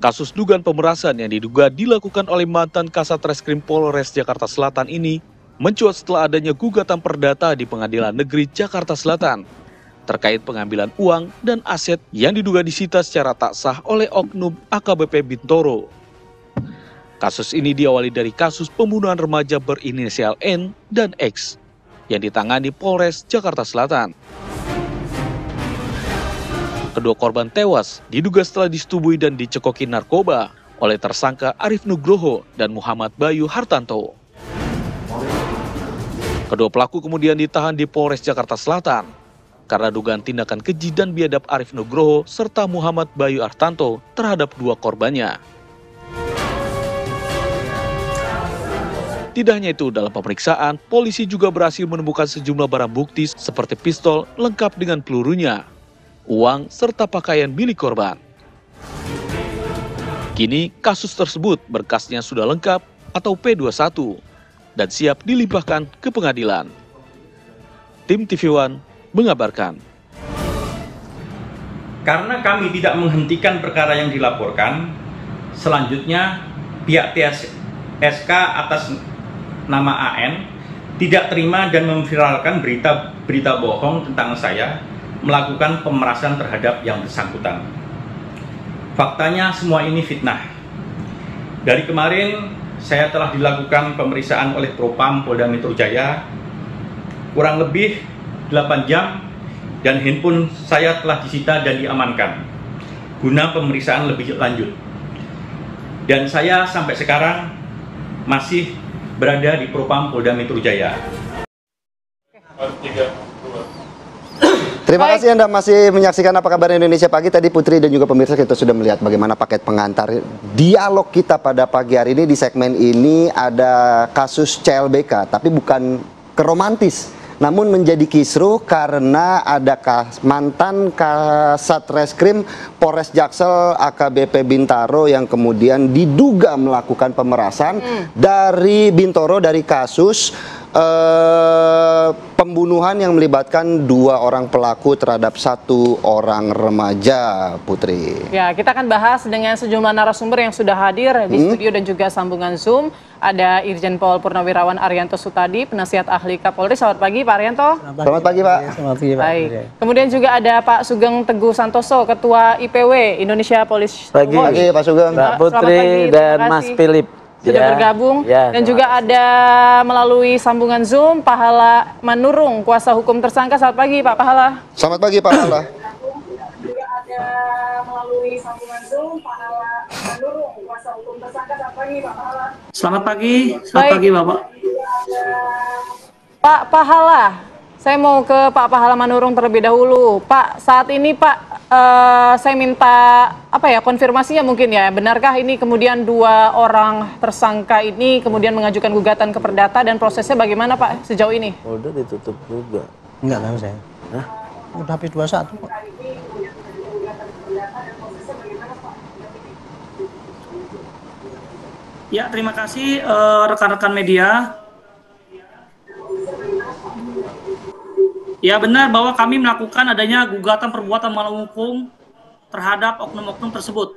Kasus dugaan pemerasan yang diduga dilakukan oleh mantan Kasat Reskrim Polres Jakarta Selatan ini mencuat setelah adanya gugatan perdata di Pengadilan Negeri Jakarta Selatan terkait pengambilan uang dan aset yang diduga disita secara tak sah oleh oknum AKBP Bintoro. Kasus ini diawali dari kasus pembunuhan remaja berinisial N dan X yang ditangani Polres Jakarta Selatan. Kedua korban tewas diduga setelah disetubui dan dicekoki narkoba oleh tersangka Arif Nugroho dan Muhammad Bayu Hartanto. Kedua pelaku kemudian ditahan di Polres Jakarta Selatan karena dugaan tindakan keji dan biadab Arif Nugroho serta Muhammad Bayu Hartanto terhadap dua korbannya. Tidak hanya itu, dalam pemeriksaan, polisi juga berhasil menemukan sejumlah barang bukti seperti pistol lengkap dengan pelurunya, uang, serta pakaian milik korban. Kini, kasus tersebut berkasnya sudah lengkap atau P21 dan siap dilimpahkan ke pengadilan. Tim TV One mengabarkan. Karena kami tidak menghentikan perkara yang dilaporkan, selanjutnya pihak TSK atas nama AN tidak terima dan memviralkan berita bohong tentang saya melakukan pemerasan terhadap yang bersangkutan. Faktanya semua ini fitnah. Dari kemarin saya telah dilakukan pemeriksaan oleh Propam Polda Metro Jaya kurang lebih 8 jam dan handphone saya telah disita dan diamankan guna pemeriksaan lebih lanjut. Dan saya sampai sekarang masih berada di Propam Polda Metro Jaya. Terima kasih Anda masih menyaksikan Apa Kabar Indonesia Pagi. Tadi Putri dan juga pemirsa kita sudah melihat bagaimana paket pengantar dialog kita pada pagi hari ini. Di segmen ini ada kasus CLBK, tapi bukan keromantis, namun menjadi kisruh karena ada mantan Kasat Reskrim Polres Jaksel AKBP Bintaro yang kemudian diduga melakukan pemerasan dari Bintoro dari kasus pembunuhan yang melibatkan 2 orang pelaku terhadap 1 orang remaja, Putri. Ya, kita akan bahas dengan sejumlah narasumber yang sudah hadir di studio dan juga sambungan Zoom. Ada Irjen Pol Purnawirawan Arianto Sutadi, penasihat ahli Kapolri. Selamat pagi, Pak Arianto. Selamat pagi, Pak. Selamat pagi, Pak. Baik. Kemudian juga ada Pak Sugeng Teguh Santoso, Ketua IPW Indonesia Police. Pagi, Pak Sugeng. Mbak Putri dan Mas Philip. Sudah bergabung. Dan juga ada melalui sambungan Zoom Pahala Manurung, kuasa hukum tersangka. Selamat pagi, Pak Pahala. Selamat pagi, Pak Pahala. Juga ada melalui sambungan Zoom Pahala Manurung, kuasa hukum tersangka. Selamat pagi, Pak Pahala. Selamat pagi, selamat pagi, Bapak. Pak Pahala, saya mau ke Pak Pahala Manurung terlebih dahulu. Pak, saat ini Pak, saya minta konfirmasinya mungkin ya, benarkah ini kemudian 2 orang tersangka ini kemudian mengajukan gugatan ke perdata dan prosesnya bagaimana Pak sejauh ini? Udah ditutup juga. Enggak tahu saya. Hah? Udah P21 Pak. Ya, terima kasih rekan-rekan media. Ya, benar bahwa kami melakukan adanya gugatan perbuatan melawan hukum terhadap oknum-oknum tersebut.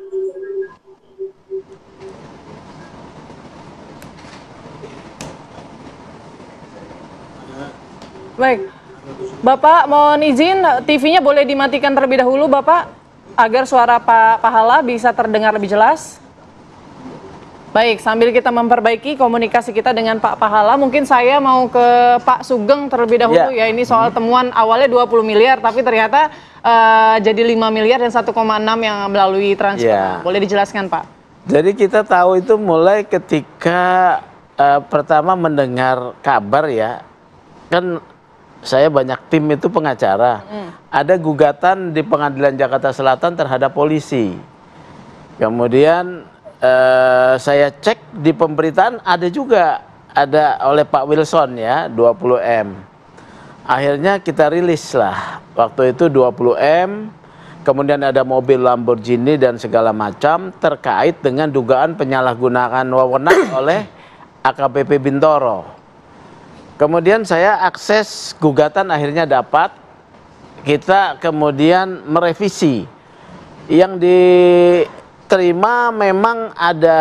Baik, Bapak mohon izin TV-nya boleh dimatikan terlebih dahulu Bapak, agar suara Pak Pahala bisa terdengar lebih jelas. Baik, sambil kita memperbaiki komunikasi kita dengan Pak Pahala, mungkin saya mau ke Pak Sugeng terlebih dahulu ya. Ini soal temuan awalnya 20 miliar, tapi ternyata jadi 5 miliar dan 1,6 yang melalui transfer. Boleh dijelaskan Pak? Jadi kita tahu itu mulai ketika pertama mendengar kabar ya, kan saya banyak tim itu pengacara. Ada gugatan di Pengadilan Jakarta Selatan terhadap polisi. Kemudian saya cek di pemberitaan ada juga, ada oleh Pak Wilson ya, 20M. Akhirnya kita rilis lah, waktu itu 20M, kemudian ada mobil Lamborghini dan segala macam terkait dengan dugaan penyalahgunaan wewenang oleh AKBP Bintoro. Kemudian saya akses gugatan akhirnya dapat, kita kemudian merevisi yang di terima memang ada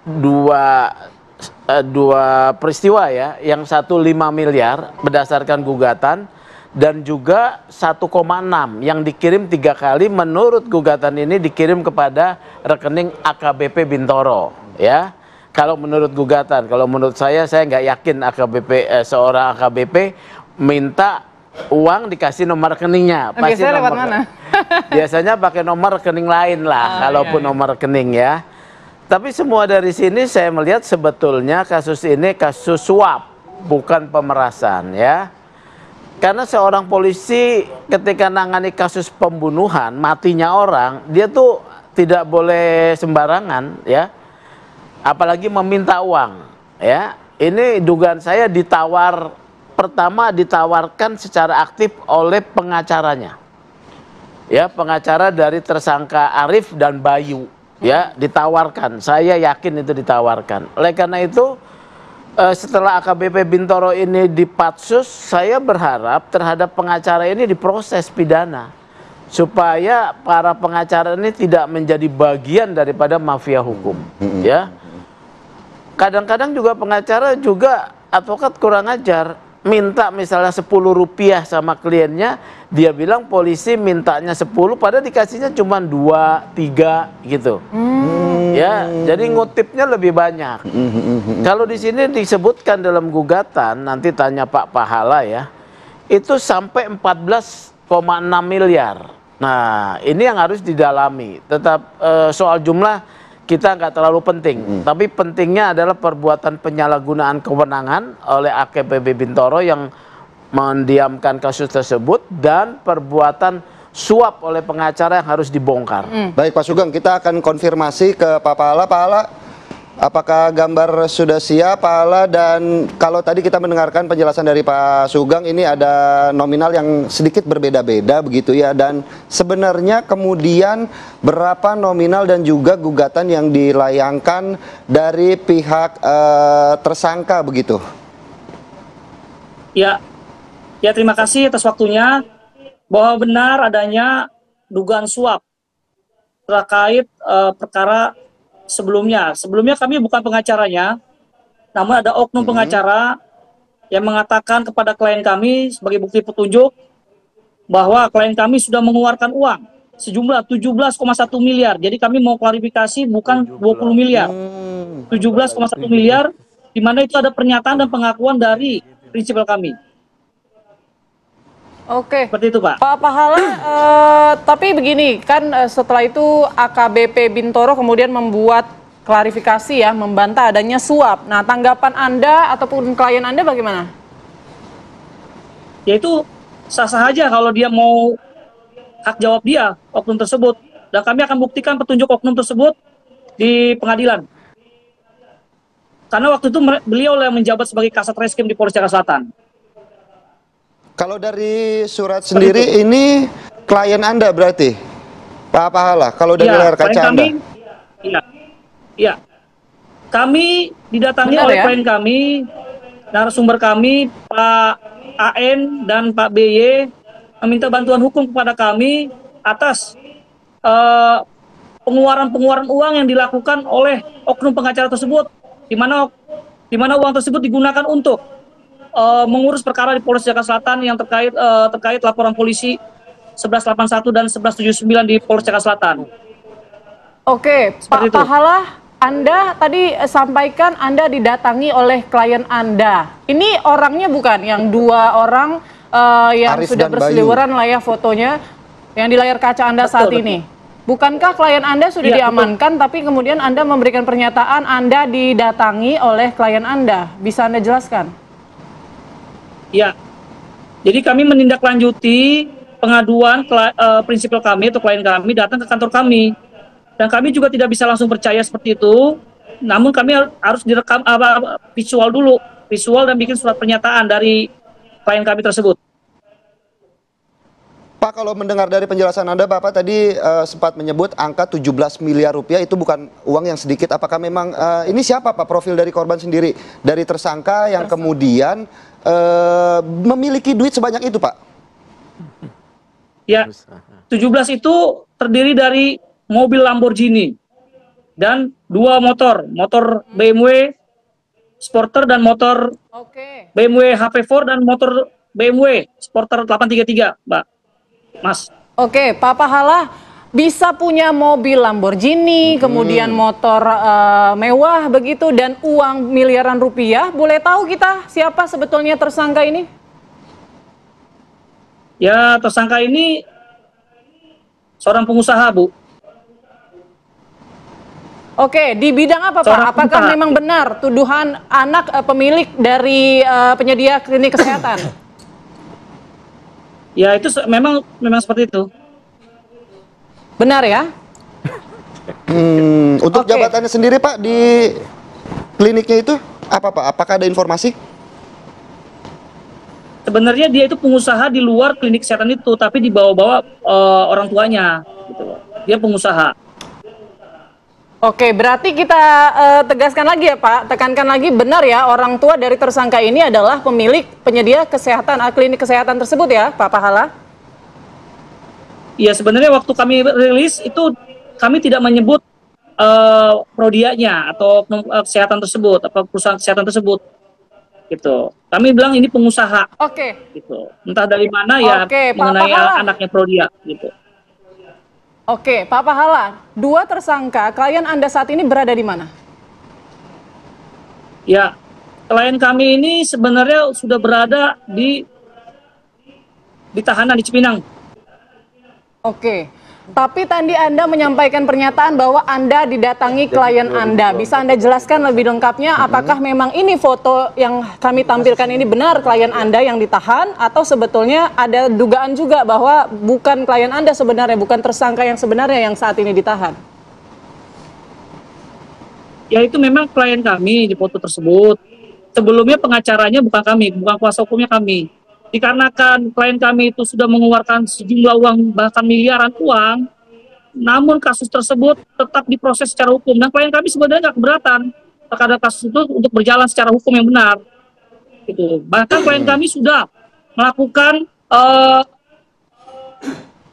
dua peristiwa ya, yang satu 5 miliar berdasarkan gugatan dan juga 1,6 yang dikirim 3 kali menurut gugatan ini dikirim kepada rekening AKBP Bintoro ya. Kalau menurut gugatan, kalau menurut saya nggak yakin seorang AKBP minta uang dikasih nomor rekeningnya. Pasti biasanya lewat mana? Biasanya pakai nomor rekening lain lah, kalaupun nomor rekening ya. Tapi semua dari sini saya melihat sebetulnya kasus ini kasus suap, bukan pemerasan ya. Karena seorang polisi ketika nangani kasus pembunuhan, matinya orang, dia tuh tidak boleh sembarangan ya. Apalagi meminta uang ya. Ini dugaan saya pertama ditawarkan secara aktif oleh pengacaranya. Ya, pengacara dari tersangka Arif dan Bayu. Ya, ditawarkan. Saya yakin itu ditawarkan. Oleh karena itu, setelah AKBP Bintoro ini dipatsus, saya berharap terhadap pengacara ini diproses pidana. Supaya para pengacara ini tidak menjadi bagian daripada mafia hukum. Ya. Kadang-kadang juga pengacara juga advokat kurang ajar. Minta misalnya 10 rupiah sama kliennya, dia bilang polisi mintanya 10 padahal dikasihnya cuma 2, 3 gitu. Ya, jadi ngutipnya lebih banyak. Kalau di sini disebutkan dalam gugatan, nanti tanya Pak Pahala ya, itu sampai 14,6 miliar. Nah, ini yang harus didalami. Tetap soal jumlah kita nggak terlalu penting, tapi pentingnya adalah perbuatan penyalahgunaan kewenangan oleh AKBP Bintoro yang mendiamkan kasus tersebut dan perbuatan suap oleh pengacara yang harus dibongkar. Baik Pak Sugeng, kita akan konfirmasi ke Pak Pahala. Pak Pahala, apakah gambar sudah siap Pak Pahala? Dan kalau tadi kita mendengarkan penjelasan dari Pak Sugeng, ini ada nominal yang sedikit berbeda-beda begitu ya. Dan sebenarnya kemudian berapa nominal dan juga gugatan yang dilayangkan dari pihak tersangka begitu? Ya, terima kasih atas waktunya. Bahwa benar adanya dugaan suap terkait perkara sebelumnya. Sebelumnya kami bukan pengacaranya, namun ada oknum pengacara yang mengatakan kepada klien kami sebagai bukti petunjuk bahwa klien kami sudah mengeluarkan uang sejumlah 17,1 miliar. Jadi kami mau klarifikasi bukan 20 miliar. 17,1 miliar, di mana itu ada pernyataan dan pengakuan dari prinsipal kami. Oke. Seperti itu, Pak. Pak Pahala, tapi begini, kan setelah itu AKBP Bintoro kemudian membuat klarifikasi ya, membantah adanya suap. Nah, tanggapan Anda ataupun klien Anda bagaimana? Yaitu sah-sah aja kalau dia mau hak jawab dia, oknum tersebut. Dan kami akan buktikan petunjuk oknum tersebut di pengadilan. Karena waktu itu beliau yang menjabat sebagai Kasat Reskrim di Polres Jakarta Selatan. Kalau dari surat sendiri ini klien Anda berarti, Pak Pahala, kalau dari layar kaca Anda? Iya. Kami didatangi Benar, oleh ya? klien kami, narasumber kami, Pak AN dan Pak BY, meminta bantuan hukum kepada kami atas pengeluaran uang yang dilakukan oleh oknum pengacara tersebut, di mana uang tersebut digunakan untuk mengurus perkara di Polres Jakarta Selatan yang terkait laporan polisi 1181 dan 1179 di Polres Jakarta Selatan. Oke, Pak Pahala, Anda tadi sampaikan Anda didatangi oleh klien Anda. Ini orangnya bukan yang 2 orang yang Arif sudah dan berseliweran lah ya fotonya yang di layar kaca Anda saat ini. Bukankah klien Anda sudah diamankan, tapi kemudian Anda memberikan pernyataan Anda didatangi oleh klien Anda? Bisa Anda jelaskan? Ya, jadi kami menindaklanjuti pengaduan prinsipal kami atau klien kami datang ke kantor kami, dan kami juga tidak bisa langsung percaya seperti itu. Namun kami harus direkam visual dan bikin surat pernyataan dari klien kami tersebut. Pak, kalau mendengar dari penjelasan Anda, Bapak tadi sempat menyebut angka 17 miliar rupiah itu bukan uang yang sedikit. Apakah memang ini siapa Pak profil dari korban sendiri? Dari tersangka yang kemudian memiliki duit sebanyak itu, Pak? Ya, 17 itu terdiri dari mobil Lamborghini dan 2 motor BMW Sporter dan motor Oke. BMW HP4 dan motor BMW Sporter 833, Mbak. Mas. Oke, Pak Pahala bisa punya mobil Lamborghini, kemudian motor mewah begitu dan uang miliaran rupiah. Boleh tahu kita siapa sebetulnya tersangka ini? Ya, tersangka ini seorang pengusaha, Bu. Oke, di bidang apa, Pak? Seorang Apakah pengusaha. memang benar tuduhan anak pemilik dari penyedia klinik kesehatan? Ya, itu memang seperti itu. Benar ya? Untuk Oke. jabatannya sendiri Pak di kliniknya itu apa Pak? Apakah ada informasi? Sebenarnya dia itu pengusaha di luar klinik kesehatan itu, tapi dibawa-bawa orang tuanya, gitu loh. Dia pengusaha. Oke, berarti kita tegaskan lagi ya Pak, tekankan lagi, benar ya orang tua dari tersangka ini adalah pemilik penyedia kesehatan, klinik kesehatan tersebut ya Pak Pahala? Ya, sebenarnya waktu kami rilis itu kami tidak menyebut prodianya atau kesehatan tersebut, apa perusahaan kesehatan tersebut, gitu. Kami bilang ini pengusaha, Oke. gitu. Entah dari mana ya, Oke, Pak mengenai Pahala. anaknya Prodia, gitu. Oke, Pak Pahala, 2 tersangka, klien Anda saat ini berada di mana? Ya, klien kami ini sebenarnya sudah berada di tahanan di Cipinang. Oke, tapi tadi Anda menyampaikan pernyataan bahwa Anda didatangi klien Anda. Bisa Anda jelaskan lebih lengkapnya apakah memang ini foto yang kami tampilkan ini benar klien Anda yang ditahan atau sebetulnya ada dugaan juga bahwa bukan klien Anda sebenarnya, bukan tersangka yang sebenarnya yang saat ini ditahan? Ya, itu memang klien kami di foto tersebut. Sebelumnya pengacaranya bukan kami, bukan kuasa hukumnya kami. Dikarenakan klien kami itu sudah mengeluarkan sejumlah uang, bahkan miliaran uang, namun kasus tersebut tetap diproses secara hukum. Dan klien kami sebenarnya nggak keberatan terhadap kasus itu untuk berjalan secara hukum yang benar. Gitu. Bahkan klien kami sudah melakukan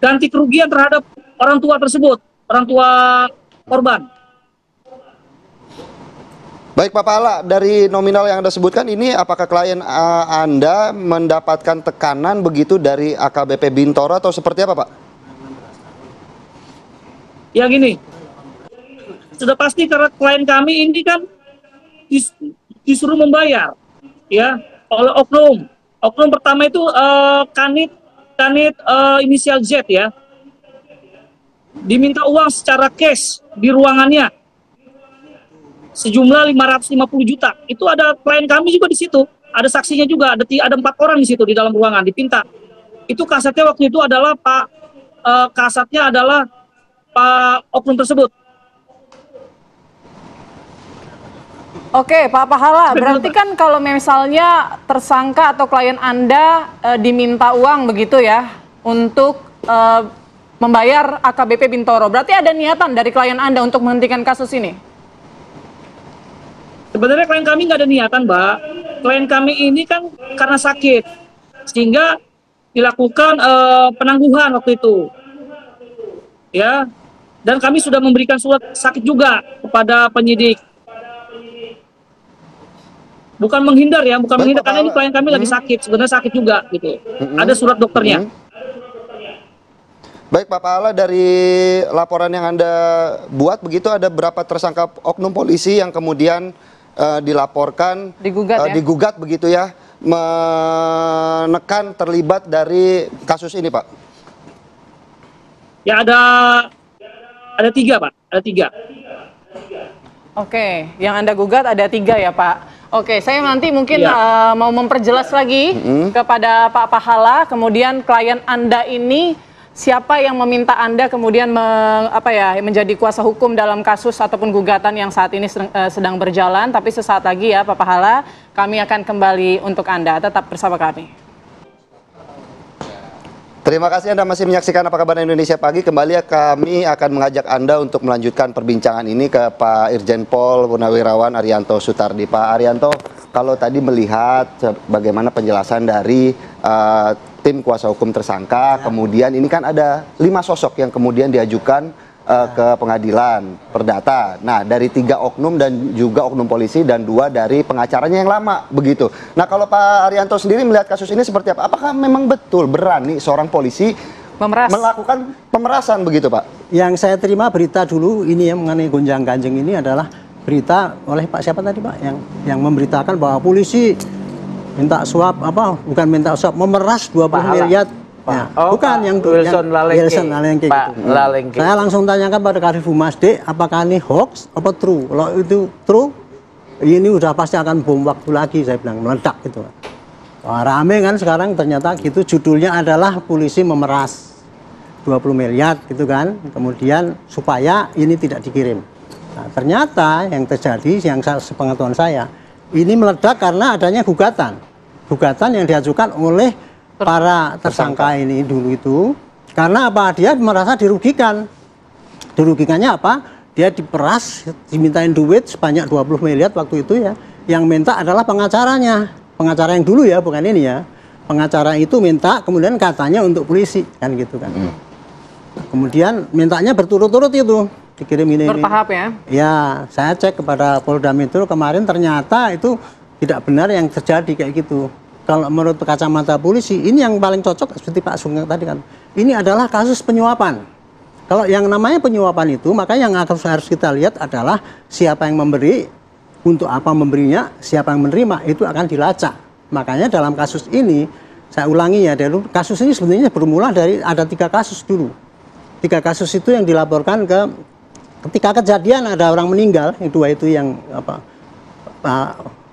ganti kerugian terhadap orang tua tersebut, orang tua korban. Baik Pak Pahala, dari nominal yang Anda sebutkan ini apakah klien Anda mendapatkan tekanan begitu dari AKBP Bintoro atau seperti apa Pak? Ya gini, sudah pasti karena klien kami ini kan disuruh membayar ya oleh oknum. Oknum pertama itu Kanit inisial Z ya. Diminta uang secara cash di ruangannya sejumlah 550 juta. Itu ada klien kami juga di situ. Ada saksinya juga, ada 4 orang di situ di dalam ruangan dipinta. Itu kasetnya waktu itu adalah kasatnya adalah Pak oknum tersebut. Oke, Pak Pahala, berarti kan kalau misalnya tersangka atau klien Anda diminta uang begitu ya untuk membayar AKBP Bintoro, berarti ada niatan dari klien Anda untuk menghentikan kasus ini? Sebenarnya klien kami nggak ada niatan, Mbak. Klien kami ini kan karena sakit, sehingga dilakukan penangguhan waktu itu. Ya, dan kami sudah memberikan surat sakit juga kepada penyidik. Bukan menghindar ya, bukan menghindar, karena ini klien kami lagi sakit, sebenarnya sakit juga gitu. Ada surat dokternya. Baik Pak Pahala, dari laporan yang Anda buat begitu ada berapa tersangka oknum polisi yang kemudian dilaporkan digugat begitu ya, menekan terlibat dari kasus ini Pak? Ya ada 3 Pak, ada 3. Oke, yang Anda gugat ada 3 ya Pak. Oke, saya nanti mungkin mau memperjelas lagi kepada Pak Pahala, kemudian klien Anda ini siapa yang meminta Anda kemudian menjadi kuasa hukum dalam kasus ataupun gugatan yang saat ini sedang berjalan. Tapi sesaat lagi ya Pak Pahala, kami akan kembali untuk Anda. Tetap bersama kami. Terima kasih Anda masih menyaksikan Apa Kabar Indonesia Pagi. Kembali kami akan mengajak Anda untuk melanjutkan perbincangan ini ke Pak Irjen Pol Purnawirawan Arianto Sutardi. Pak Arianto, kalau tadi melihat bagaimana penjelasan dari tim kuasa hukum tersangka, kemudian ini kan ada 5 sosok yang kemudian diajukan ke pengadilan perdata. Nah, dari 3 oknum dan juga oknum polisi dan 2 dari pengacaranya yang lama begitu. Nah, kalau Pak Arianto sendiri melihat kasus ini seperti apa? Apakah memang betul berani seorang polisi melakukan pemerasan begitu, Pak? Yang saya terima berita dulu ini ya mengenai gonjang-ganjing ini adalah berita oleh Pak siapa tadi, Pak, yang memberitakan bahwa polisi minta suap bukan minta suap, memeras 20 miliar. Ya, bukan yang Wilson Lalengke Pak gitu. Lalengke. Saya langsung tanyakan pada Kadif Humas, Dek, apakah ini hoax apa true? Kalau itu true, ini udah pasti akan bom waktu lagi, saya bilang, meledak gitu. Wah, rame kan sekarang ternyata gitu, judulnya adalah polisi memeras 20 miliar gitu kan, kemudian supaya ini tidak dikirim. Nah, ternyata yang terjadi, yang sepengetahuan saya, ini meledak karena adanya gugatan yang diajukan oleh para tersangka ini dulu itu. Karena apa? Dia merasa dirugikan. Dirugikannya apa? Dia diperas, dimintain duit sebanyak 20 miliar waktu itu ya. Yang minta adalah pengacaranya. Pengacara yang dulu ya, bukan ini ya. Pengacara itu minta, kemudian katanya untuk polisi, kan gitu kan. Kemudian mintanya berturut-turut itu, dikirim ini. Bertahap ya? Ya, saya cek kepada Polda Metro kemarin ternyata itu tidak benar yang terjadi kayak gitu. Kalau menurut kacamata polisi, ini yang paling cocok seperti Pak Sugeng tadi kan. Ini adalah kasus penyuapan. Kalau yang namanya penyuapan itu, maka yang harus kita lihat adalah siapa yang memberi, untuk apa memberinya, siapa yang menerima, itu akan dilacak. Makanya dalam kasus ini, saya ulangi ya, kasus ini sebenarnya bermula dari ada 3 kasus dulu. 3 kasus itu yang dilaporkan ketika kejadian ada orang meninggal, yang 2 itu yang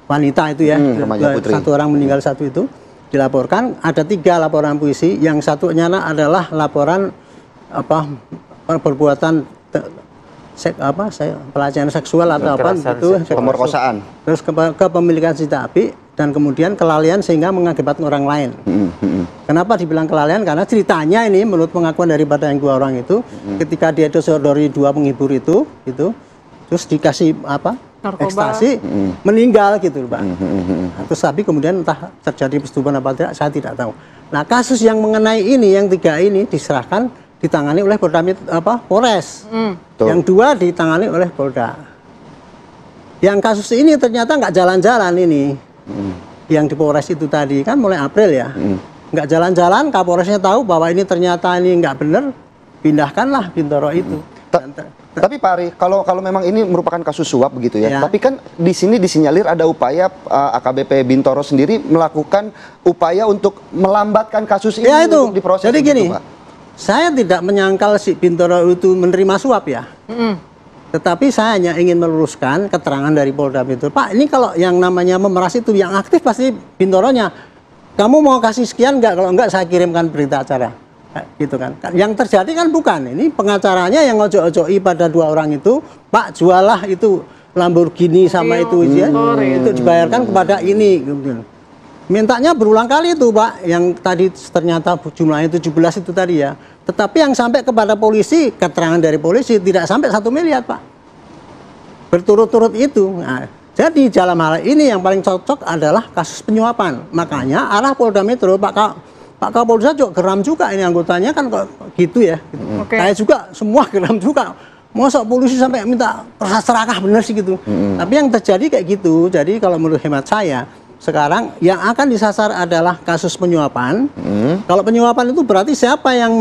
wanita itu ya, 1 orang meninggal, 1 itu dilaporkan. Ada 3 laporan polisi, yang satunya adalah laporan perbuatan pelecehan seksual atau apa itu, pemerkosaan, terus kepemilikan senjata api, dan kemudian kelalaian sehingga mengakibatkan orang lain. Kenapa dibilang kelalaian? Karena ceritanya ini menurut pengakuan daripada yang 2 orang itu, ketika dia disodori 2 penghibur itu terus dikasih ekstasi, meninggal gitu, Pak. Terus tapi kemudian entah terjadi persetubuhan apa tidak, saya tidak tahu. Nah, kasus yang mengenai ini, yang 3 ini diserahkan, ditangani oleh Polres. Yang 2 ditangani oleh Polda. Yang kasus ini ternyata nggak jalan-jalan ini. Yang di Polres itu tadi kan mulai April ya. Nggak jalan-jalan, Kapolresnya tahu bahwa ini ternyata ini nggak benar, pindahkanlah Bintoro itu. Tapi Pak Ari, kalau memang ini merupakan kasus suap begitu ya, tapi kan di sini disinyalir ada upaya AKBP Bintoro sendiri melakukan upaya untuk melambatkan kasus ini untuk diproses. Jadi gini, Pak, saya tidak menyangkal si Bintoro itu menerima suap ya. Tetapi saya hanya ingin meluruskan keterangan dari Polda Metro. Pak, ini kalau yang namanya memeras itu yang aktif pasti Bintoronya. Kamu mau kasih sekian nggak? Kalau nggak saya kirimkan berita acara. Gitu kan. Yang terjadi kan bukan, ini pengacaranya yang ojo-ojoi pada 2 orang itu, Pak, jualah itu Lamborghini sama itu ya, itu dibayarkan kepada ini. Mintanya berulang kali itu, Pak, yang tadi ternyata jumlahnya 17 itu tadi ya. Tetapi yang sampai kepada polisi, keterangan dari polisi tidak sampai 1 miliar, Pak. Berturut-turut itu. Nah, jadi dalam hal ini yang paling cocok adalah kasus penyuapan. Makanya arah Polda Metro, Pak Kapolda juga geram juga, ini anggotanya kan kok gitu ya. Saya juga semua geram juga. Masa polisi sampai minta serakah bener sih gitu. Tapi yang terjadi kayak gitu. Jadi kalau menurut hemat saya, sekarang yang akan disasar adalah kasus penyuapan. Kalau penyuapan itu berarti siapa yang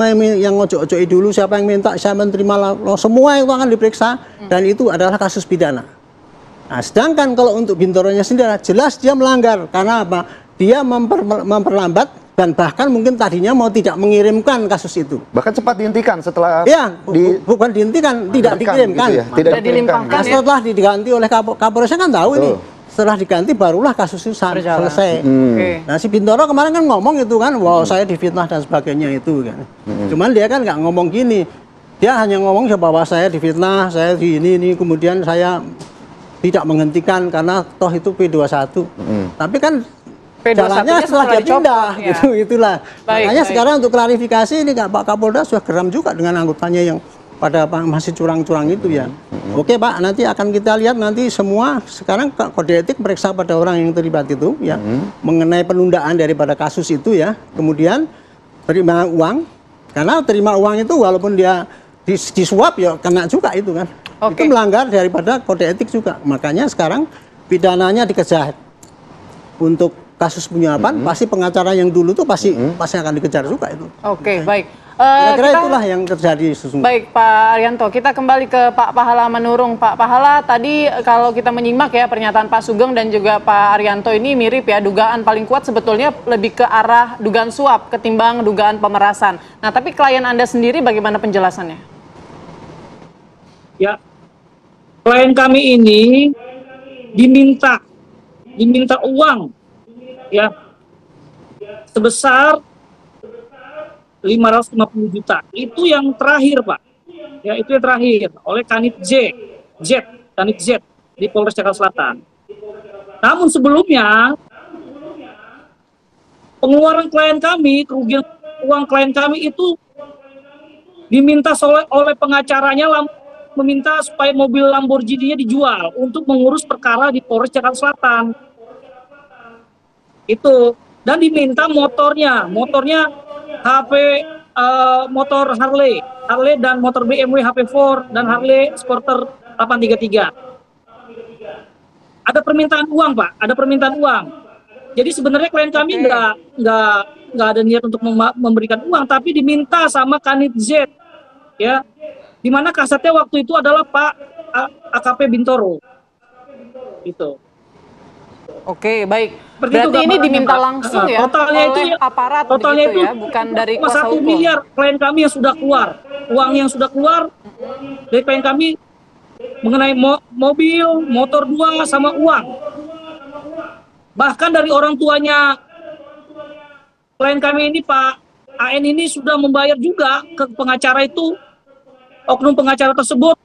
ngojok-ojoi dulu, siapa yang minta, siapa yang menerima, semua itu akan diperiksa. Dan itu adalah kasus pidana. Nah, sedangkan kalau untuk Bintoronya sendiri, jelas dia melanggar. Karena apa? Dia memperlambat, dan bahkan mungkin tadinya mau tidak mengirimkan kasus itu. Bahkan sempat dihentikan setelah... Ya, bukan dihentikan, tidak dikirimkan. Gitu ya? Tidak dilimpahkan. Nah, setelah diganti oleh Kapolresnya kan tahu ini. Setelah diganti barulah kasus itu selesai. Nah, si Bintoro kemarin kan ngomong itu kan, wow, saya difitnah dan sebagainya itu kan. Cuman dia kan nggak ngomong gini. Dia hanya ngomong bahwa saya difitnah, saya di ini, kemudian saya tidak menghentikan karena toh itu P21. Tapi kan jalannya setelah dia pindah, itulah. Makanya sekarang untuk klarifikasi ini Pak Kapolda sudah geram juga dengan anggotanya yang pada masih curang-curang itu ya. Oke Pak, nanti akan kita lihat nanti semua sekarang kode etik periksa pada orang yang terlibat itu ya, mengenai penundaan daripada kasus itu ya. Kemudian terima uang, karena terima uang itu walaupun dia disuap ya kena juga itu kan. Oke. Itu melanggar daripada kode etik juga. Makanya sekarang pidananya dikejar. Untuk kasus penyuapan pasti pengacara yang dulu tuh pasti akan dikejar juga itu. Oke, baik. Kira-kira Kita- itulah yang terjadi sesungguhnya. Baik Pak Arianto, kita kembali ke Pak Pahala Manurung. Pak Pahala, tadi kalau kita menyimak ya pernyataan Pak Sugeng dan juga Pak Arianto ini mirip ya, dugaan paling kuat sebetulnya lebih ke arah dugaan suap ketimbang dugaan pemerasan. Nah, tapi klien Anda sendiri bagaimana penjelasannya? Ya, klien kami ini diminta uang ya sebesar 550 juta. Itu yang terakhir, Pak. Ya, itu yang terakhir oleh Kanit Kanit Z di Polres Jakarta Selatan. Namun sebelumnya pengeluaran klien kami, kerugian uang klien kami itu diminta oleh pengacaranya meminta supaya mobil Lamborghini-nya dijual untuk mengurus perkara di Polres Jakarta Selatan. Itu, dan diminta motornya HP, motor Harley dan motor BMW HP4 dan Harley Sporter 833. Ada permintaan uang, Pak, ada permintaan uang. Jadi sebenarnya klien kami nggak ada niat untuk memberikan uang, tapi diminta sama Kanit Z, ya, di mana kasatnya waktu itu adalah Pak AKP Bintoro, itu. Oke, baik. Seperti Berarti itu ini gambarannya, diminta Pak. langsung ya Totalnya oleh itu aparat totalnya begitu itu ya, bukan dari kuasa 1 hukum. miliar klien kami yang sudah keluar. Uang yang sudah keluar dari klien kami mengenai mobil, motor 2 sama uang. Bahkan dari orang tuanya klien kami ini Pak AN ini sudah membayar juga ke pengacara itu, oknum pengacara tersebut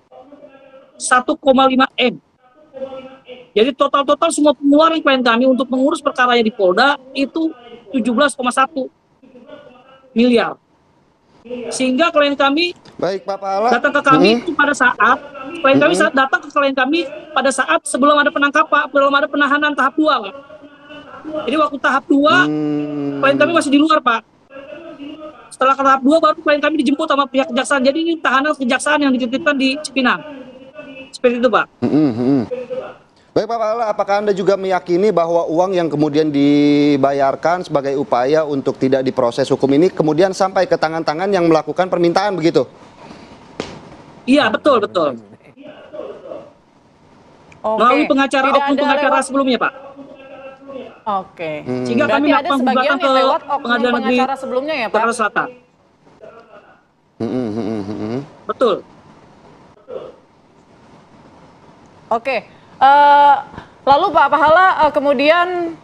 1,5 M. Jadi total semua pengeluaran klien kami untuk mengurus perkaranya di Polda itu 17,1 miliar. Sehingga klien kami Baik, Pak Pahala. datang ke kami itu pada saat klien kami datang ke klien kami pada saat sebelum ada penangkapan, belum ada penahanan tahap 2, Pak. Jadi waktu tahap 2 klien kami masih di luar, Pak. Setelah tahap 2 baru klien kami dijemput sama pihak kejaksaan. Jadi ini tahanan kejaksaan yang dititipkan di Cipinang. Seperti itu, Pak. Baik, Pak Pahala, apakah Anda juga meyakini bahwa uang yang kemudian dibayarkan sebagai upaya untuk tidak diproses hukum ini kemudian sampai ke tangan-tangan yang melakukan permintaan begitu? Iya, betul. Oke. Melalui pengacara, Tidak oknum ada pengacara lewat- sebelumnya, Pak. Oke. Sehingga Berarti kami ada melakukan sebagian gugatan yang ke lewat oknum Pengadilan Negeri pengacara sebelumnya ya, Pak? Jakarta Selatan. Betul. Oke. Lalu Pak Pahala kemudian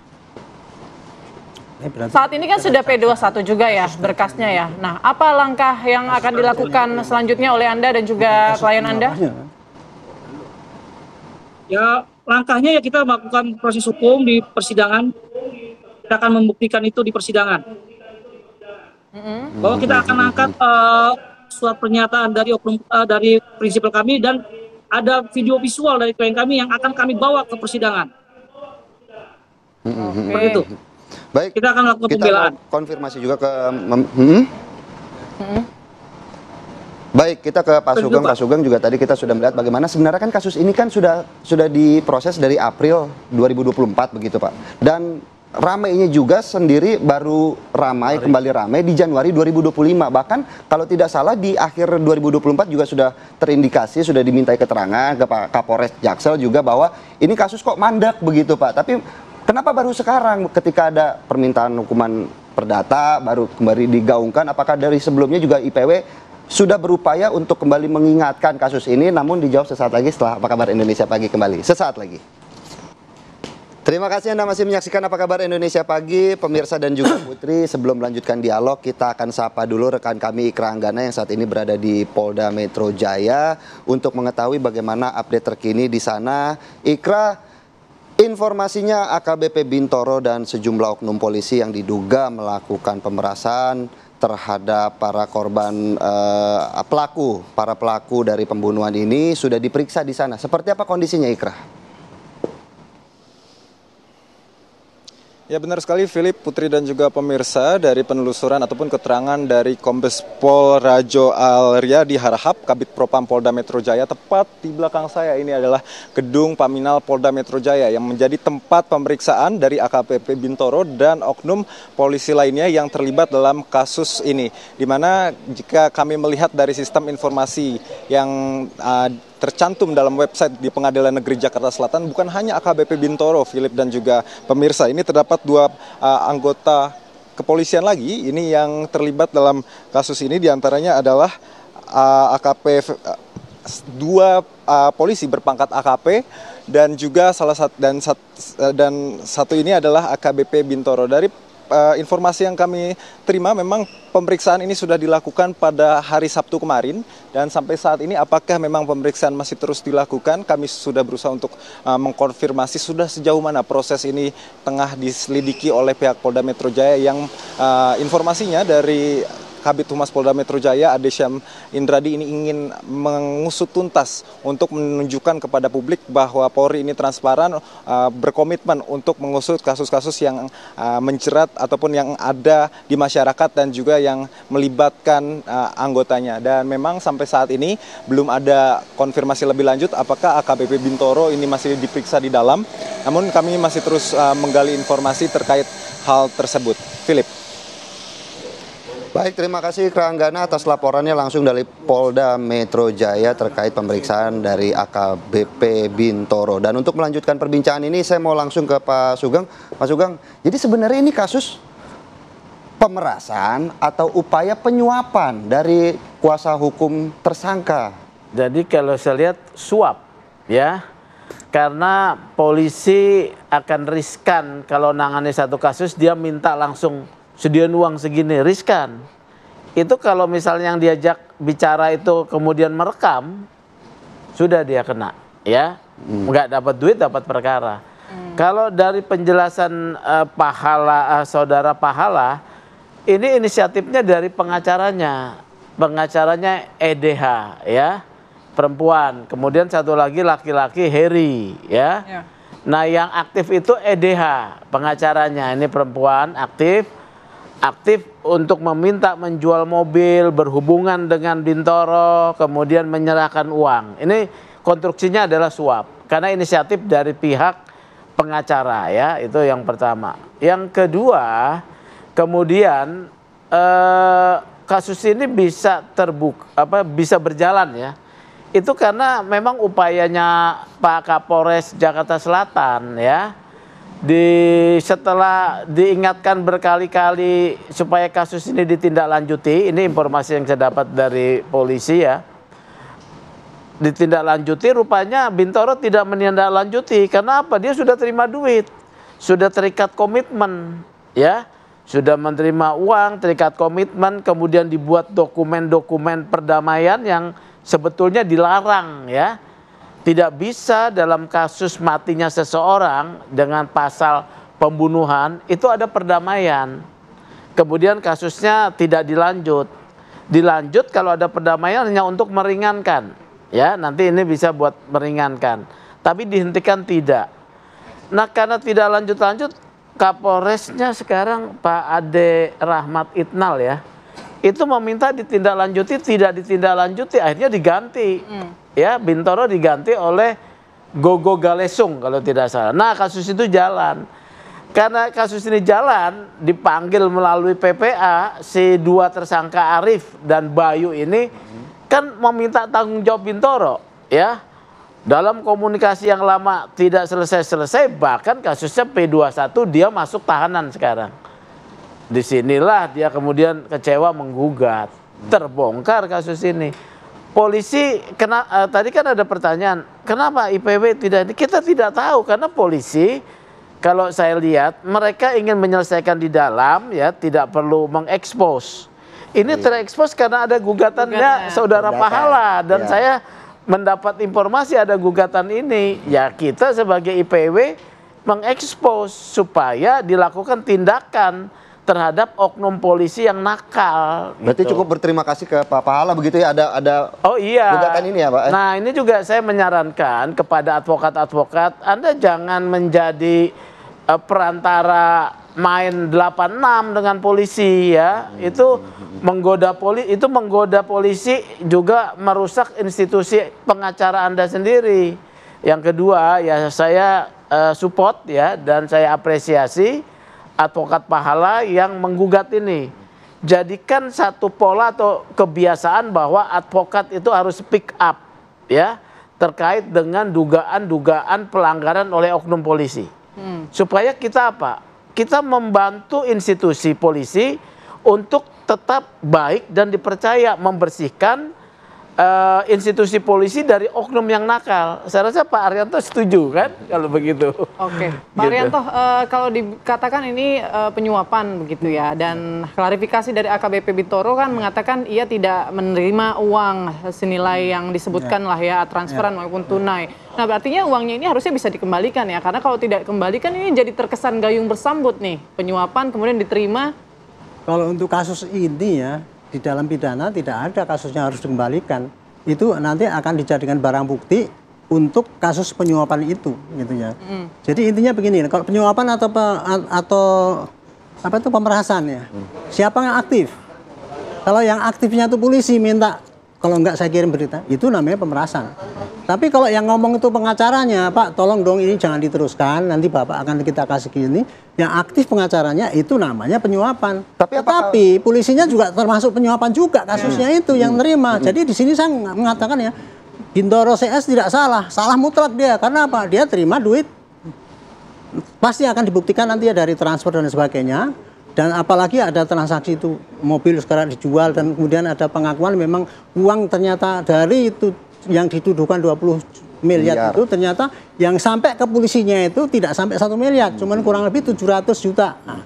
saat ini kan sudah P21 juga ya berkasnya ya. Nah, apa langkah yang akan dilakukan selanjutnya oleh Anda dan juga klien Anda? Ya, langkahnya ya kita melakukan proses hukum di persidangan. Kita akan membuktikan itu di persidangan. Bahwa kita akan angkat surat pernyataan dari oknum dari prinsipal kami dan ada video visual dari klien kami yang akan kami bawa ke persidangan. Seperti itu. Baik, Kita akan lakukan kita pembelaan. konfirmasi juga ke Baik, kita ke Pak Betul, Sugeng. Pak. Pak Sugeng juga tadi kita sudah melihat bagaimana sebenarnya kan kasus ini kan sudah diproses dari April 2024 begitu, Pak. Dan ramainya juga sendiri baru kembali ramai di Januari 2025. Bahkan kalau tidak salah di akhir 2024 juga sudah terindikasi, sudah dimintai keterangan ke Pak Kapolres Jaksel juga bahwa ini kasus kok mandek begitu, Pak. Tapi kenapa baru sekarang ketika ada permintaan hukuman perdata baru kembali digaungkan? Apakah dari sebelumnya juga IPW sudah berupaya untuk kembali mengingatkan kasus ini? Namun dijawab sesaat lagi setelah Apa Kabar Indonesia Pagi kembali. Sesaat lagi. Terima kasih Anda masih menyaksikan Apa Kabar Indonesia Pagi, pemirsa dan juga Putri. Sebelum melanjutkan dialog, kita akan sapa dulu rekan kami Ikra Anggana yang saat ini berada di Polda Metro Jaya untuk mengetahui bagaimana update terkini di sana. Ikra, informasinya AKBP Bintoro dan sejumlah oknum polisi yang diduga melakukan pemerasan terhadap para korban para pelaku dari pembunuhan ini sudah diperiksa di sana. Seperti apa kondisinya, Ikra? Ya benar sekali Philip, Putri dan juga pemirsa, dari penelusuran ataupun keterangan dari Kombes Pol Rajo Alria di Harahap, Kabid Propam Polda Metro Jaya, tepat di belakang saya ini adalah gedung Paminal Polda Metro Jaya yang menjadi tempat pemeriksaan dari AKBP Bintoro dan oknum polisi lainnya yang terlibat dalam kasus ini. Di mana jika kami melihat dari sistem informasi yang tercantum dalam website di Pengadilan Negeri Jakarta Selatan, bukan hanya AKBP Bintoro, Philip dan juga pemirsa, ini terdapat dua anggota kepolisian lagi ini yang terlibat dalam kasus ini. Diantaranya adalah dua polisi berpangkat AKP dan juga satu ini adalah AKBP Bintoro. Dari informasi yang kami terima, memang pemeriksaan ini sudah dilakukan pada hari Sabtu kemarin, dan sampai saat ini apakah memang pemeriksaan masih terus dilakukan, kami sudah berusaha untuk mengkonfirmasi sudah sejauh mana proses ini tengah diselidiki oleh pihak Polda Metro Jaya, yang informasinya dari Kabid Humas Polda Metro Jaya, Adesyam Indradi, ini ingin mengusut tuntas untuk menunjukkan kepada publik bahwa Polri ini transparan, berkomitmen untuk mengusut kasus-kasus yang menjerat ataupun yang ada di masyarakat dan juga yang melibatkan anggotanya. Dan memang sampai saat ini belum ada konfirmasi lebih lanjut apakah AKBP Bintoro ini masih diperiksa di dalam. Namun kami masih terus menggali informasi terkait hal tersebut. Philip. Baik, terima kasih Kranggana atas laporannya langsung dari Polda Metro Jaya terkait pemeriksaan dari AKBP Bintoro. Dan untuk melanjutkan perbincangan ini, saya mau langsung ke Pak Sugeng. Pak Sugeng, jadi sebenarnya ini kasus pemerasan atau upaya penyuapan dari kuasa hukum tersangka? Jadi kalau saya lihat suap, ya. Karena polisi akan riskan kalau nangani satu kasus, dia minta langsung sediain uang segini, riskan. Itu kalau misalnya yang diajak bicara itu kemudian merekam, sudah dia kena, ya. Nggak dapat duit, dapat perkara. Kalau dari penjelasan saudara Pahala, ini inisiatifnya dari pengacaranya. Pengacaranya EDH, ya, perempuan. Kemudian satu lagi laki-laki, Heri, ya. Nah yang aktif itu EDH, pengacaranya. Ini perempuan aktif untuk meminta menjual mobil, berhubungan dengan Bintoro, kemudian menyerahkan uang. Ini konstruksinya adalah suap, karena inisiatif dari pihak pengacara, ya, itu yang pertama. Yang kedua, kemudian kasus ini bisa bisa berjalan, ya. Itu karena memang upayanya Pak Kapolres Jakarta Selatan, ya. Setelah diingatkan berkali-kali supaya kasus ini ditindaklanjuti, ini informasi yang saya dapat dari polisi, ya, ditindaklanjuti, rupanya Bintoro tidak menindaklanjuti. Karena apa? Dia sudah terima duit, sudah terikat komitmen, ya, sudah menerima uang, terikat komitmen, kemudian dibuat dokumen-dokumen perdamaian yang sebetulnya dilarang, ya. Tidak bisa dalam kasus matinya seseorang dengan pasal pembunuhan, itu ada perdamaian. Kemudian kasusnya tidak dilanjut. Dilanjut kalau ada perdamaian hanya untuk meringankan. Ya, nanti ini bisa buat meringankan. Tapi dihentikan tidak. Nah, karena tidak lanjut-lanjut, Kapolresnya sekarang Pak Ade Rahmat Itnal, ya, itu meminta ditindaklanjuti, tidak ditindaklanjuti, akhirnya diganti. Ya, Bintoro diganti oleh Gogo Galesung kalau tidak salah. Nah, kasus itu jalan. Karena kasus ini jalan, dipanggil melalui PPA, si dua tersangka Arif dan Bayu ini kan meminta tanggung jawab Bintoro, ya. Dalam komunikasi yang lama tidak selesai-selesai, bahkan kasusnya P21 dia masuk tahanan sekarang. Disinilah dia kemudian kecewa menggugat, terbongkar kasus ini. Polisi, tadi kan ada pertanyaan, kenapa IPW tidak? Kita tidak tahu, karena polisi, kalau saya lihat, mereka ingin menyelesaikan di dalam, ya, tidak perlu mengekspos. Ini terekspos karena ada gugatannya saudara Pahala, dan saya mendapat informasi ada gugatan ini. Ya, kita sebagai IPW mengekspos supaya dilakukan tindakan terhadap oknum polisi yang nakal. Berarti gitu. Cukup berterima kasih ke Pak Pahala begitu, ya, ada oh iya gugatan ini, ya, Pak. Nah, ini juga saya menyarankan kepada advokat-advokat, Anda jangan menjadi perantara main 86 dengan polisi ya, itu menggoda polisi juga merusak institusi pengacara Anda sendiri. Yang kedua ya saya support ya dan saya apresiasi advokat pahala yang menggugat ini. Jadikan satu pola atau kebiasaan bahwa advokat itu harus speak up ya terkait dengan dugaan-dugaan pelanggaran oleh oknum polisi. Supaya kita apa? Kita membantu institusi polisi untuk tetap baik dan dipercaya, membersihkan institusi polisi dari oknum yang nakal. Saya rasa Pak Arianto setuju kan kalau begitu. Oke, Pak Arianto, kalau dikatakan ini penyuapan begitu ya, dan klarifikasi dari AKBP Bintoro kan mengatakan ia tidak menerima uang senilai yang disebutkan lah ya, transferan maupun tunai. Nah, artinya uangnya ini harusnya bisa dikembalikan ya, karena kalau tidak dikembalikan ini jadi terkesan gayung bersambut nih, penyuapan kemudian diterima. Kalau untuk kasus ini ya, di dalam pidana tidak ada kasusnya harus dikembalikan. Itu nanti akan dijadikan barang bukti untuk kasus penyuapan itu, gitu ya. Jadi intinya begini, kalau penyuapan atau apa itu pemerasan ya, siapa yang aktif? Kalau yang aktifnya itu polisi minta, kalau enggak saya kirim berita, itu namanya pemerasan. Tapi kalau yang ngomong itu pengacaranya, Pak tolong dong ini jangan diteruskan, nanti Bapak akan kita kasih gini. Yang aktif pengacaranya itu namanya penyuapan. Tetapi polisinya juga termasuk penyuapan juga kasusnya itu yang nerima. Jadi di sini saya mengatakan ya, Bintoro CS tidak salah, salah mutlak dia. Karena apa? Dia terima duit, pasti akan dibuktikan nanti ya dari transfer dan sebagainya. Dan apalagi ada transaksi itu mobil sekarang dijual dan kemudian ada pengakuan memang uang ternyata dari itu yang dituduhkan 20 miliar itu ternyata yang sampai ke polisinya itu tidak sampai 1 miliar, cuman kurang lebih 700 juta. Nah,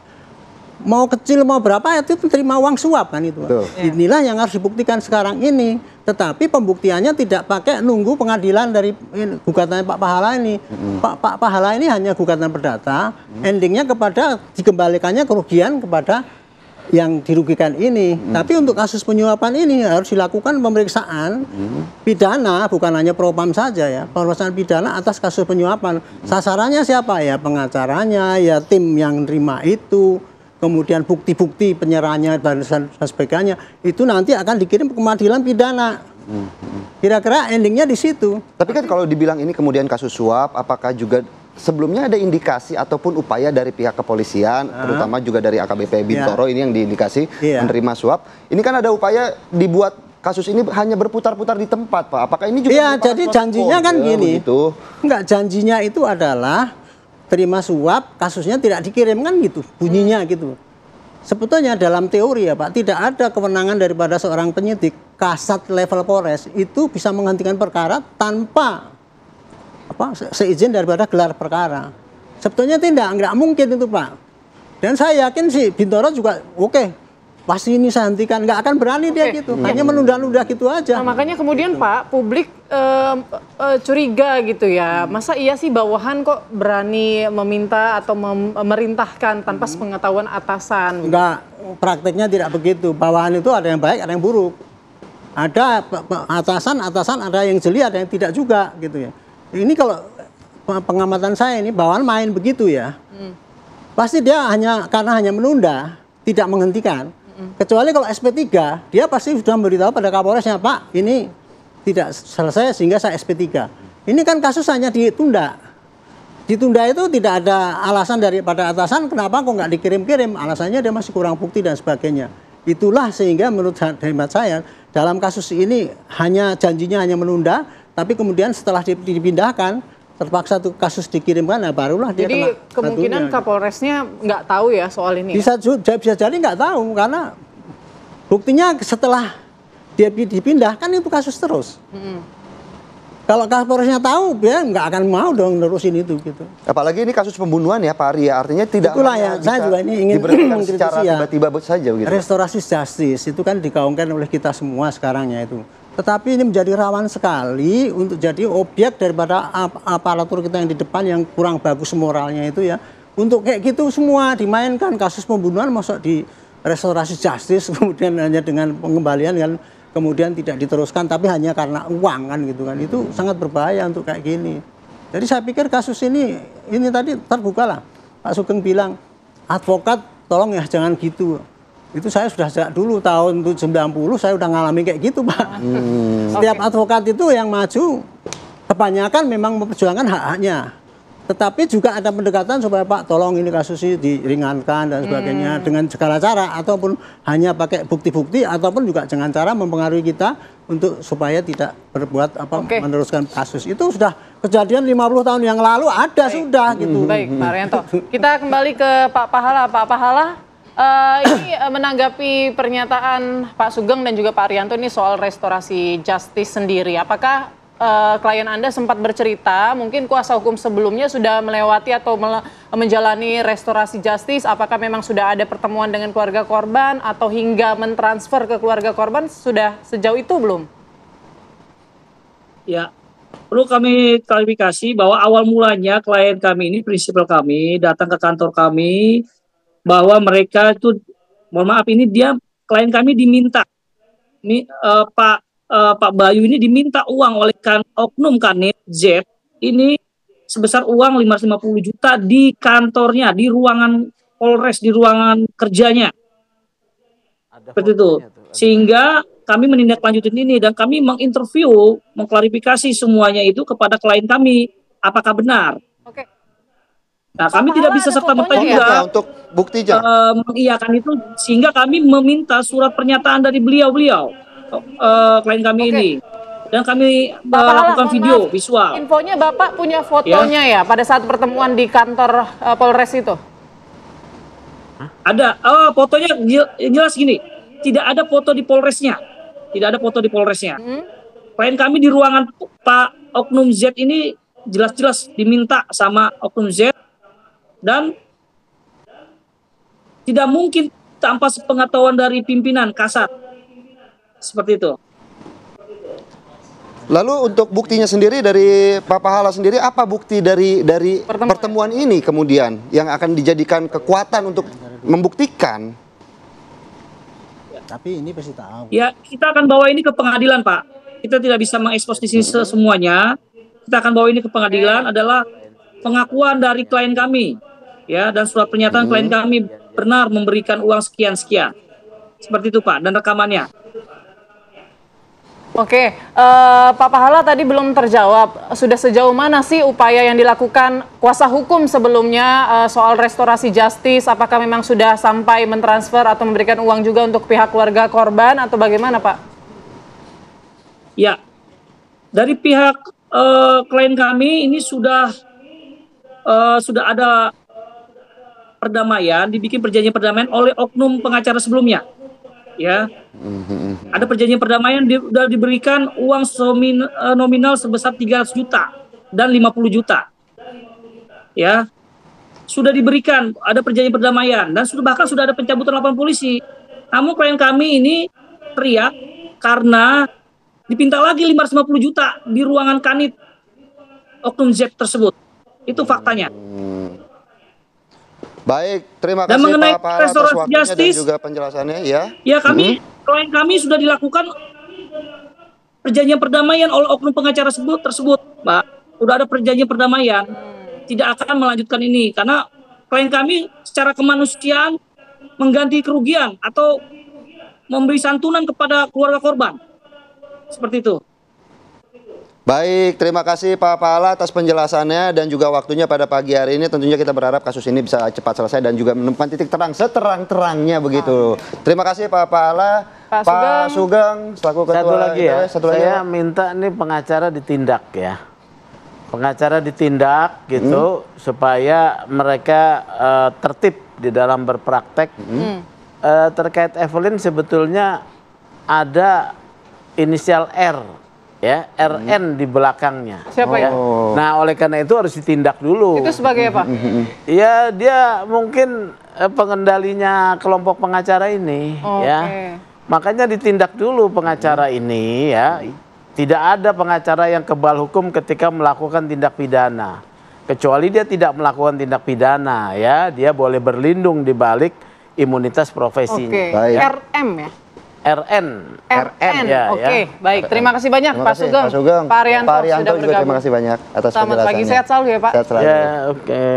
mau kecil mau berapa itu terima uang suap kan itu. Inilah yang harus dibuktikan sekarang ini. Tetapi pembuktiannya tidak pakai nunggu pengadilan dari gugatan Pak Pahala ini. Pak Pahala ini hanya gugatan perdata, endingnya kepada dikembalikannya kerugian kepada yang dirugikan ini. Tapi untuk kasus penyuapan ini harus dilakukan pemeriksaan pidana, bukan hanya propam saja ya, pemeriksaan pidana atas kasus penyuapan. Sasarannya siapa ya? Pengacaranya, ya tim yang nerima itu, kemudian bukti-bukti penyerahannya dan sebagainya. Itu nanti akan dikirim ke pengadilan pidana. Kira-kira endingnya di situ. Tapi kan kalau dibilang ini kemudian kasus suap, apakah juga sebelumnya ada indikasi ataupun upaya dari pihak kepolisian, terutama juga dari AKBP Bintoro ini yang diindikasi menerima suap. Ini kan ada upaya dibuat kasus ini hanya berputar-putar di tempat, Pak. Apakah ini juga? Iya, jadi janjinya kan gini. Begitu? Enggak, janjinya itu adalah terima suap, kasusnya tidak dikirim kan gitu, bunyinya gitu. Sebetulnya dalam teori ya Pak, tidak ada kewenangan daripada seorang penyidik kasat level Polres itu bisa menghentikan perkara tanpa seizin daripada gelar perkara. Sebetulnya nggak mungkin itu Pak. Dan saya yakin sih Bintoro juga pasti ini saya hentikan, nggak akan berani dia gitu, hanya menunda-nunda gitu aja. Nah, makanya kemudian Pak, publik curiga gitu ya, masa iya sih bawahan kok berani meminta atau memerintahkan tanpa sepengetahuan atasan? Enggak, prakteknya tidak begitu. Bawahan itu ada yang baik, ada yang buruk. Ada atasan ada yang jeli, ada yang tidak juga gitu ya. Ini kalau pengamatan saya ini bawahan main begitu ya. Pasti dia karena hanya menunda, tidak menghentikan. Kecuali kalau SP3, dia pasti sudah memberitahu pada Kapolresnya, Pak, ini tidak selesai sehingga saya SP3. Ini kan kasus hanya ditunda. Ditunda itu tidak ada alasan daripada atasan kenapa kok nggak dikirim-kirim. Alasannya dia masih kurang bukti dan sebagainya. Itulah sehingga menurut hemat saya dalam kasus ini janjinya hanya menunda, tapi kemudian setelah dipindahkan terpaksa tuh kasus dikirimkan, nah barulah dia kena. Jadi kemungkinan Kapolresnya nggak tahu ya soal ini. Bisa jadi nggak tahu karena buktinya setelah dia dipindahkan itu kasus terus. Kalau Kapolresnya tahu, dia nggak akan mau dong nerusin itu gitu. Apalagi ini kasus pembunuhan ya Pak Ari, artinya tidak. Itulah ya, saya juga ini ingin diberikan secara tiba-tiba saja begitu. Restorasi justice itu kan digaungkan oleh kita semua sekarangnya itu. Tetapi ini menjadi rawan sekali untuk jadi objek daripada aparatur kita yang di depan yang kurang bagus moralnya itu ya. Untuk kayak gitu semua dimainkan kasus pembunuhan masuk di restorasi justice kemudian hanya dengan pengembalian kan kemudian tidak diteruskan tapi hanya karena uang kan gitu kan. Itu sangat berbahaya untuk kayak gini. Jadi saya pikir kasus ini tadi terbuka lah. Pak Sugeng bilang, advokat tolong ya jangan gitu. Itu saya sudah sejak dulu tahun 90 saya udah ngalami kayak gitu, Pak. Setiap advokat itu yang maju kebanyakan memang memperjuangkan hak-haknya. Tetapi juga ada pendekatan supaya Pak tolong ini kasus ini diringankan dan sebagainya dengan segala cara, ataupun hanya pakai bukti-bukti, ataupun juga dengan cara mempengaruhi kita untuk supaya tidak berbuat meneruskan kasus. Itu sudah kejadian 50 tahun yang lalu ada. Sudah gitu. Baik, Pak Arianto. Kita kembali ke Pak Pahala. Pak Pahala, ini menanggapi pernyataan Pak Sugeng dan juga Pak Arianto ini soal restorasi justice sendiri. Apakah klien Anda sempat bercerita, mungkin kuasa hukum sebelumnya sudah melewati atau menjalani restorasi justice, apakah memang sudah ada pertemuan dengan keluarga korban atau hingga mentransfer ke keluarga korban, sudah sejauh itu belum? Ya, perlu kami klarifikasi bahwa awal mulanya klien kami ini, prinsipal kami, datang ke kantor kami, bahwa mereka itu, mohon maaf ini klien kami diminta, ini Pak Bayu ini diminta uang oleh oknum Kanit Z ini sebesar uang 550 juta di kantornya, di ruangan Polres, di ruangan kerjanya. Seperti itu. Sehingga kami menindaklanjuti ini dan kami menginterview, mengklarifikasi semuanya itu kepada klien kami, apakah benar. Oke. Nah, kami tidak bisa serta-merta juga untuk buktinya mengiyakan itu, sehingga kami meminta surat pernyataan dari beliau-beliau. Klien kami ini, dan kami melakukan video visual. Infonya Bapak punya fotonya ya pada saat pertemuan di kantor Polres itu? Ada, fotonya jelas gini, tidak ada foto di Polresnya, tidak ada foto di Polresnya. Klien kami di ruangan Pak Oknum Z ini jelas-jelas diminta sama Oknum Z, dan tidak mungkin tanpa sepengetahuan dari pimpinan Kasat. Seperti itu. Lalu untuk buktinya sendiri dari Pak Pahala sendiri, apa bukti dari pertemuan ini kemudian yang akan dijadikan kekuatan untuk membuktikan? Tapi ini pasti tahu. Ya, kita akan bawa ini ke pengadilan, Pak. Kita tidak bisa mengekspos di sini semuanya. Kita akan bawa ini ke pengadilan, adalah pengakuan dari klien kami, ya, dan surat pernyataan klien kami benar memberikan uang sekian-sekian. Seperti itu, Pak, dan rekamannya. Oke, Pak Pahala tadi belum terjawab. Sudah sejauh mana sih upaya yang dilakukan kuasa hukum sebelumnya soal restorasi justice? Apakah memang sudah sampai mentransfer atau memberikan uang juga untuk pihak keluarga korban atau bagaimana, Pak? Ya, dari pihak klien kami ini sudah ada perdamaian, dibikin perjanjian perdamaian oleh oknum pengacara sebelumnya. Ya, ada perjanjian perdamaian, sudah diberikan uang nominal sebesar 300 juta dan 50 juta. Ya, sudah diberikan, ada perjanjian perdamaian dan bahkan sudah ada pencabutan laporan polisi. Namun klien kami ini teriak karena dipinta lagi 550 juta di ruangan Kanit Oknum Z tersebut. Itu faktanya. Baik, terima kasih Pak Pahala atas waktunya dan juga penjelasannya ya. Ya, klien kami sudah dilakukan perjanjian perdamaian oleh oknum pengacara tersebut, Pak. Sudah ada perjanjian perdamaian. Tidak akan melanjutkan ini karena klien kami secara kemanusiaan mengganti kerugian atau memberi santunan kepada keluarga korban. Seperti itu. Baik, terima kasih Pak Pahala atas penjelasannya dan juga waktunya pada pagi hari ini. Tentunya kita berharap kasus ini bisa cepat selesai dan juga menemukan titik terang seterang-terangnya begitu. Terima kasih Pak Pahala. Pak Sugeng selaku ketua. Satu lagi ya, saya minta nih pengacara ditindak ya. Pengacara ditindak gitu supaya mereka tertib di dalam berpraktek. Terkait Evelyn sebetulnya ada inisial R. Ya, RN di belakangnya. Siapa ya? Nah, oleh karena itu harus ditindak dulu. Itu sebagai apa? Ya, dia mungkin pengendalinya kelompok pengacara ini, ya. Makanya ditindak dulu pengacara ini, ya. Tidak ada pengacara yang kebal hukum ketika melakukan tindak pidana. Kecuali dia tidak melakukan tindak pidana, ya. Dia boleh berlindung di balik imunitas profesinya. RM ya? RN. Ya, Oke, baik. Terima kasih banyak Pak Sugeng. Pak Arianto sudah bergabung. Terima kasih banyak atas penjelasannya. Selamat pagi, sehat selalu ya Pak. Sehat selalu. Ya, oke.